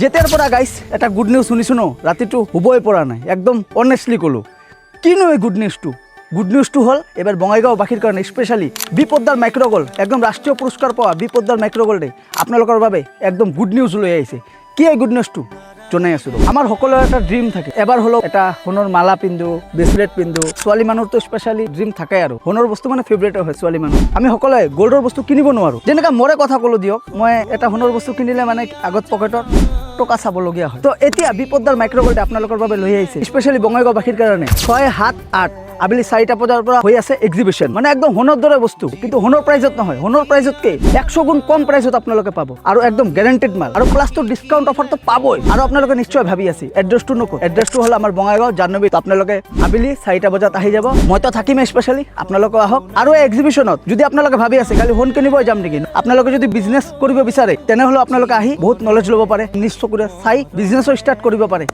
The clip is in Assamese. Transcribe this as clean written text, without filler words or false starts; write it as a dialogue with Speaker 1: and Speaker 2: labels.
Speaker 1: যেতিয়াৰ পৰা গাইছ এটা গুড নিউজ শুনিছোঁ ন, ৰাতিটো শুবই পৰা নাই, একদম অনেষ্টলি ক'লোঁ। কিনো এই গুড নিউজটো? গুড নিউজটো হ'ল এবাৰ বঙাইগাঁওবাসীৰ কাৰণে স্পেচিয়েলি বি পদ্মাৰ মাইক্ৰগ'ল্ড, একদম ৰাষ্ট্ৰীয় পুৰস্কাৰ পোৱা বি পদ্মাৰ মাইক্ৰগ'ল্ডে আপোনালোকৰ বাবে একদম গুড নিউজ লৈ আহিছে। কি এই গুড নিউজটো জনাই আছোঁ। আমাৰ সকলোৰে এটা ড্ৰিম থাকে, এবাৰ হ'লেও এটা সোণৰ মালা পিন্ধো, ব্ৰেচলেট পিন্ধো। ছোৱালী মানুহৰতো স্পেচিয়েলি ড্ৰিম থাকে আৰু সোণৰ বস্তু মানে ফেভৰেট হয় ছোৱালী মানুহ। আমি সকলোৱে গ'ল্ডৰ বস্তু কিনিব নোৱাৰোঁ। যেনেকৈ মোৰে কথা ক'লোঁ দিয়ক, মই এটা সোণৰ বস্তু কিনিলে মানে আগত পকেটত টকা চাবলগীয়া হয়। তো এতিয়া বি পদ্মাৰ মাইক্ৰগ'ল্ডে আপোনালোকৰ বাবে লৈ আহিছে স্পেচিয়েলি বঙাইগাঁওবাসীৰ কাৰণে 6, 7, 8 আবেলি 4টা বজাৰ পৰা হৈ আছে এক্সিবিশ্যন। মানে একদম সোণৰ দৰে বস্তু, কিন্তু সোণৰ প্ৰাইজত নহয়, সোণৰ প্ৰাইজতকৈ 100 গুণ কম প্ৰাইজত আপোনালোকে পাব আৰু একদম গেৰাণ্টেড মাল আৰু প্লাছটো ডিছকাউণ্ট অফাৰটো পাবই। আৰু আপোনালোকে নিশ্চয় ভাবি আছে এড্ৰেছটো নকওঁ, এড্ৰেছটো হ'ল আমাৰ বঙাইগাঁও জাহ্নবী। আপোনালোকে আবেলি 4টা বজাত আহি যাব, মইতো থাকিমেই স্পেচিয়েলি, আপোনালোকে আহক। আৰু এই এক্সিবিশ্যনত যদি আপোনালোকে ভাবি আছে খালি সোণ কিনিবই যাম নেকি, আপোনালোকে যদি বিজনেছ কৰিব বিচাৰে তেনেহ'লে আপোনালোকে আহি বহুত নলেজ ল'ব পাৰে, নিজ চকুৰে চাই বিজনেছো ষ্টাৰ্ট কৰিব পাৰে।